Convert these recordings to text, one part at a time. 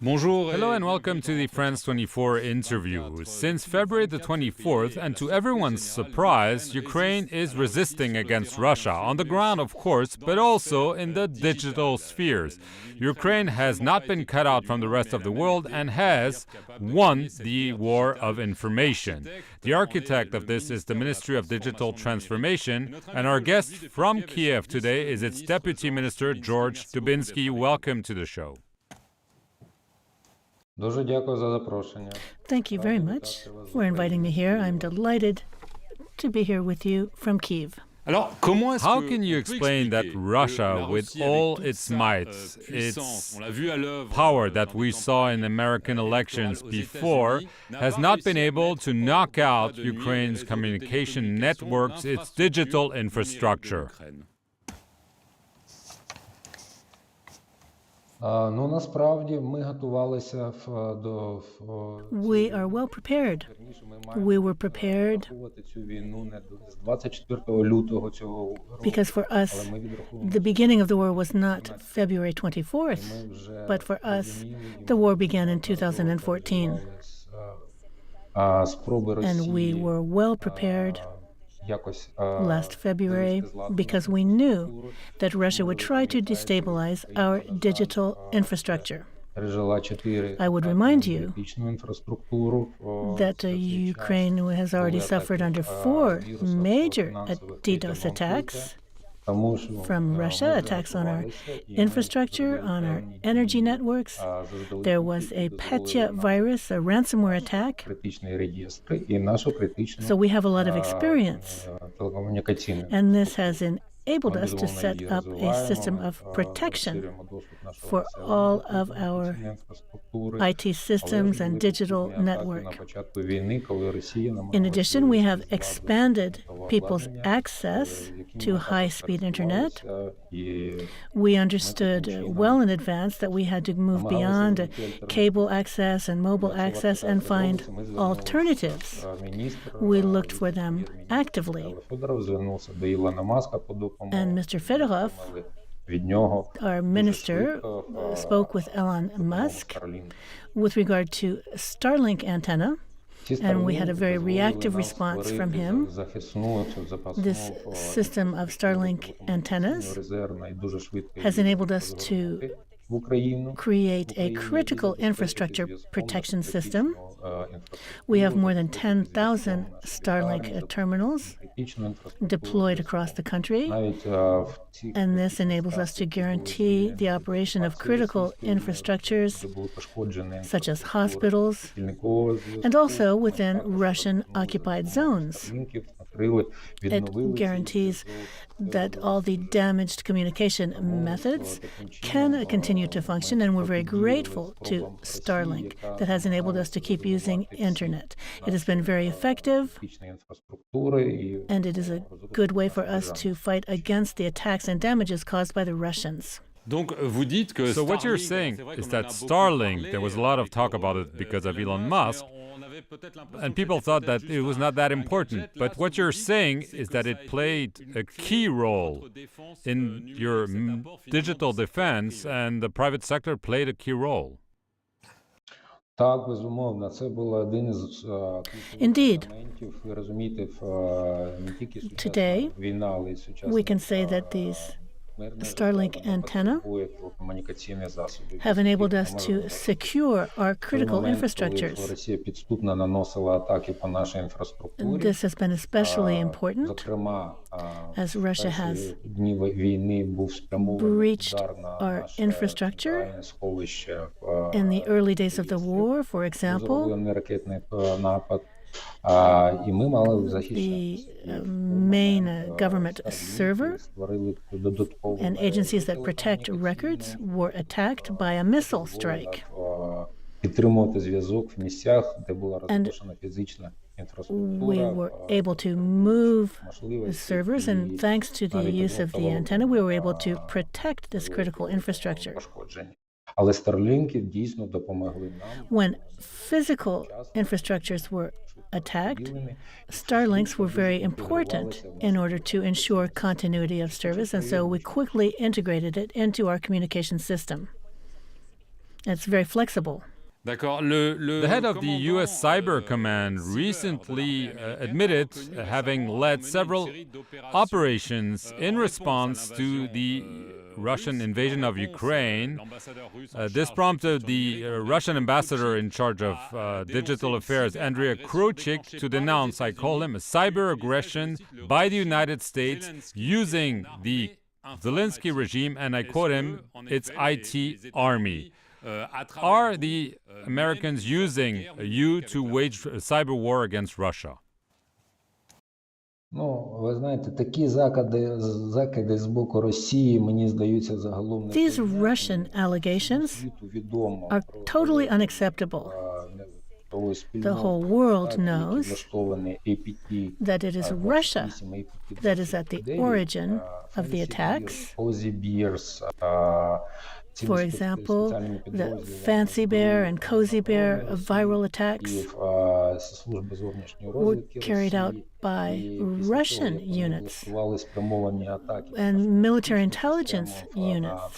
Hello and welcome to the France 24 interview. Since February the 24th, and to everyone's surprise, Ukraine is resisting against Russia, on the ground of course, but also in the digital spheres. Ukraine has not been cut out from the rest of the world and has won the war of information. The architect of this is the Ministry of Digital Transformation, and our guest from Kiev today is its Deputy Minister, George Dubinskiy. Welcome to the show. Thank you very much for inviting me here. I'm delighted to be here with you from Kyiv. How can you explain that Russia, with all its might, its power that we saw in American elections before, has not been able to knock out Ukraine's communication networks, its digital infrastructure? We are well prepared. We were prepared because for us, the beginning of the war was not February 24th, but for us, the war began in 2014. And we were well prepared last February because we knew that Russia would try to destabilize our digital infrastructure. I would remind you that Ukraine has already suffered under 4 major DDoS attacks from Russia, attacks on our infrastructure, on our energy networks. There was a Petya virus, a ransomware attack. So we have a lot of experience. And this has enabled us to set up a system of protection for all of our IT systems and digital network. In addition, we have expanded people's access to high-speed internet. We understood well in advance that we had to move beyond cable access and mobile access and find alternatives. We looked for them actively. And Mr. Fedorov, our minister, spoke with Elon Musk with regard to Starling antenna, and we had a very reactive response from him. This system of Starlink antennas has enabled us to create a critical infrastructure protection system. We have more than 10,000 Starlink terminals deployed across the country, and this enables us to guarantee the operation of critical infrastructures such as hospitals and also within Russian-occupied zones. It guarantees that all the damaged communication methods can continue to function, and we're very grateful to Starlink that has enabled us to keep using internet. It has been very effective, and it is a good way for us to fight against the attacks and damages caused by the Russians. So what you're saying is that Starlink, there was a lot of talk about it because of Elon Musk, and people thought that it was not that important. But what you're saying is that it played a key role in your digital defense, and the private sector played a key role. Indeed. Today, we can say that these Starlink antenna have enabled us to secure our critical infrastructures. This has been especially important as Russia has breached our infrastructure in the early days of the war, for example. The main government server and agencies that protect records were attacked by a missile strike. And we were able to move the servers, and thanks to the use of the antenna, we were able to protect this critical infrastructure. When physical infrastructures were attacked, Starlinks were very important in order to ensure continuity of service, and so we quickly integrated it into our communication system. It's very flexible. The head of the U.S. Cyber Command recently admitted having led several operations in response to the Russian invasion of Ukraine. This prompted the Russian ambassador in charge of digital affairs, Andrea Krochik, to denounce, I call him, a cyber aggression by the United States using the Zelensky regime, and I quote him, its IT army. Are the Americans using you to wage a cyber war against Russia? Ви знаєте, такі закиди з боку Росії, мені здається, загалом не These Russian allegations are totally unacceptable. The whole world knows that it is Russia that is at the origin of the attacks. For example, the Fancy Bear and Cozy Bear viral attacks were carried out by Russian units and military intelligence units.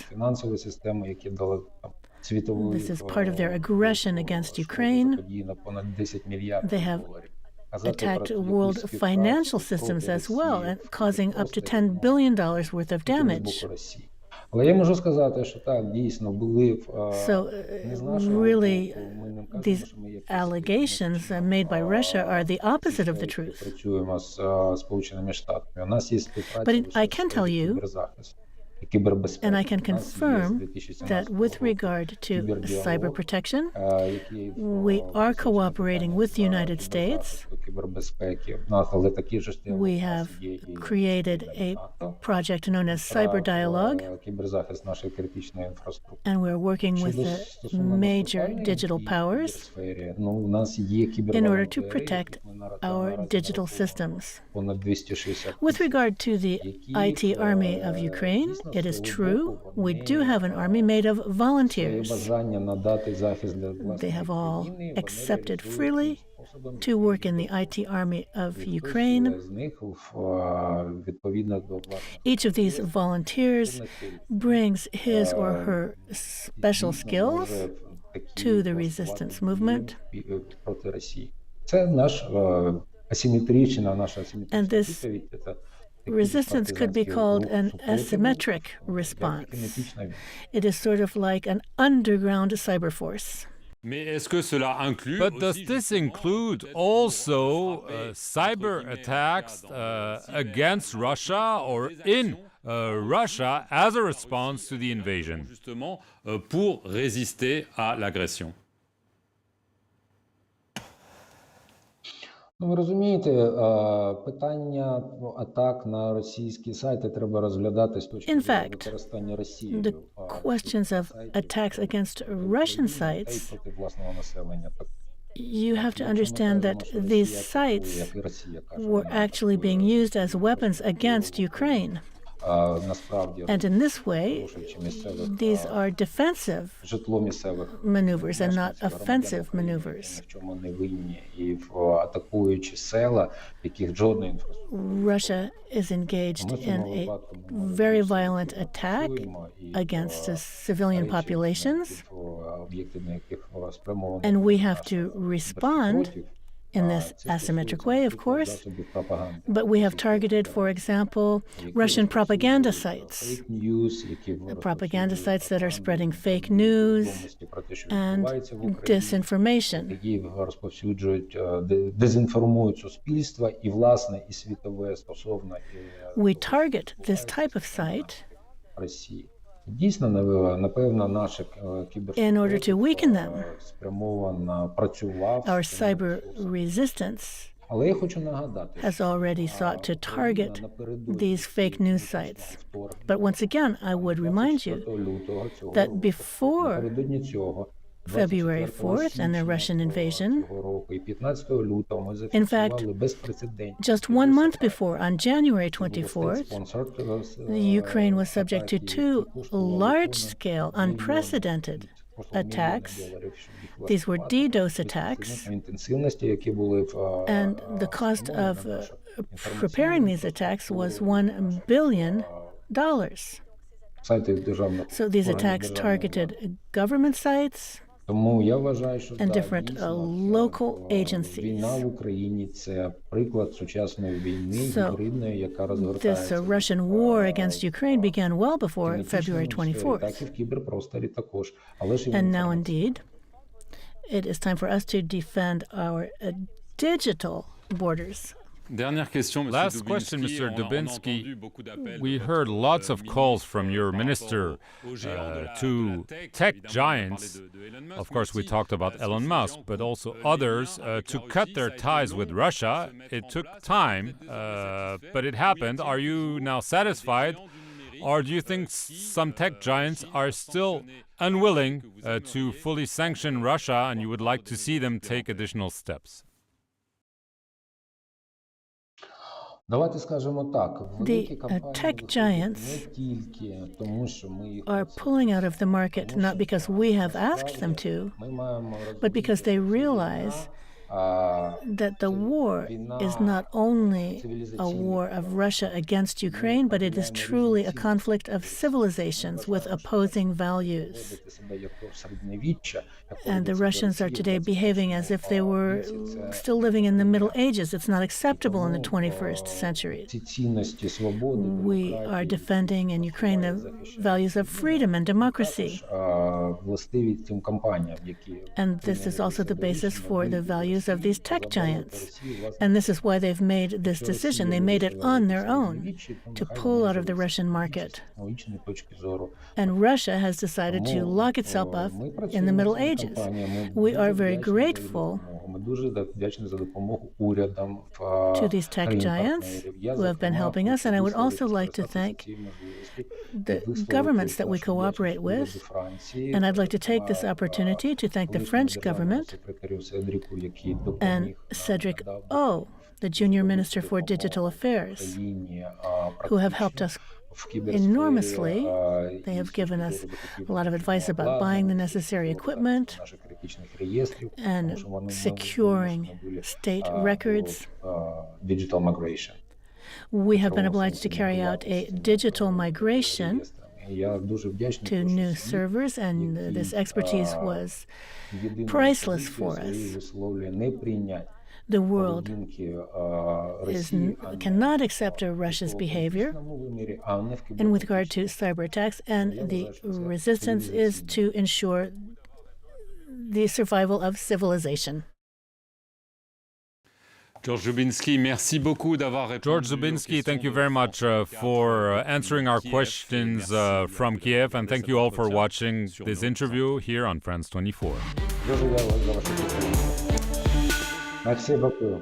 This is part of their aggression against Ukraine. They have attacked world financial systems as well, and causing up to $10 billion worth of damage. So, really, these allegations made by Russia are the opposite of the truth. But I can tell you, and I can confirm that with regard to cyber protection, we are cooperating with the United States. We have created a project known as Cyber Dialogue, and we're working with the major digital powers in order to protect our digital systems. With regard to the IT army of Ukraine, it is true, we do have an army made of volunteers. They have all accepted freely to work in the IT army of Ukraine. Each of these volunteers brings his or her special skills to the resistance movement. And this resistance could be called an asymmetric response. It is sort of like an underground cyber force. But does this include also cyber attacks against Russia or in Russia as a response to the invasion? Pour résister à l'agression. Ви розумієте, питання атак на російські сайти треба розглядати з точки зору використання Росії. The questions of attacks against Russian sites, проти власного населення. you have to understand that these sites were actually being used as weapons against Ukraine. And in this way, these are defensive maneuvers and not offensive maneuvers. Russia is engaged in a very violent attack against civilian populations, and we have to respond in this asymmetric way, of course, but we have targeted, for example, Russian propaganda sites that are spreading fake news and disinformation. We target this type of site in order to weaken them. Our cyber resistance has already sought to target these fake news sites. But once again, I would remind you that before February 4th and the Russian invasion, in fact, just 1 month before, on January 24th, Ukraine was subject to 2 large-scale, unprecedented attacks. These were DDoS attacks, and the cost of preparing these attacks was $1 billion. сайтів державних So these органів attacks державної влади. targeted government sites Тому я вважаю, що and так, different дійсно, local що війна agencies. в Україні – це приклад сучасної війни, So гібридної, яка This розгортається Russian war against Ukraine began well before February сфері, так 24th. і в кіберпросторі також. Але ж і в And now, інформації. indeed, it is time for us to defend our digital borders. Dernière question, Monsieur Last question, Dubinskiy. Mr. On a Dubinskiy. entendu beaucoup d'appels We de heard votre, lots of calls from your par minister rapport aux géants de la to tech Évidemment, on giants. parlait de Elon Musk, Of course, we mais aussi, talked about ce Elon fut Musk, géant but pour, also les others liens avec to la cut Russie. their Ça a été ties long with pour Russia. se mettre It en took place. time, Vous êtes désormais satisfait? but it Où happened. est-il Are you toujours now des satisfied? géants du numérique, Or do you think qui, some tech giants aussi are ont still fonctionné unwilling que vous to aimeriez fully sanction Russia and you would like to see them développer take en paix? additional steps? Давайте скажемо так, великі The компанії tech виходять giants не тільки тому, що ми їх are просимо. pulling out of the market not because we have asked them to, Ми маємо but because they розуміти, realize що that the war is not only a war of Russia against Ukraine, but it is truly a conflict of civilizations with opposing values. поводити себе як то в середньовіччя, як And the поводиться Russians are Росія today в behaving as if they were still living in the Middle Ages. It's not acceptable in the 21st century. ці цінності свободи, We are defending in Ukraine the values of freedom and democracy. властиві цим компаніям, які And this is also the basis for the values of these tech giants. And this is why they've made this decision. They made it on their own to pull out of the Russian market. технологічної точки зору. And Russia has decided to lock itself up in the Middle Ages. We are very grateful Ми дуже вдячні за допомогу урядам to these tech giants who have been helping us. And I would also like to thank the governments that we cooperate with. And I'd like to take this opportunity to thank the French government and Cedric O, the Junior Minister for Digital Affairs, who have helped us enormously. They have given us a lot of advice about buying the necessary equipment and securing state records. Digital migration. We have been obliged to carry out a digital migration to new servers, and this expertise was priceless for us. The world cannot accept Russia's behavior in with regard to cyber attacks, and the resistance is to ensure the survival of civilization. George Dubinskiy, merci beaucoup d'avoir répondu. George Dubinskiy, thank you very much for answering our questions from Kiev, and thank you all for watching this interview here on France 24. Дуже дякую за вашу підтримку. Merci beaucoup.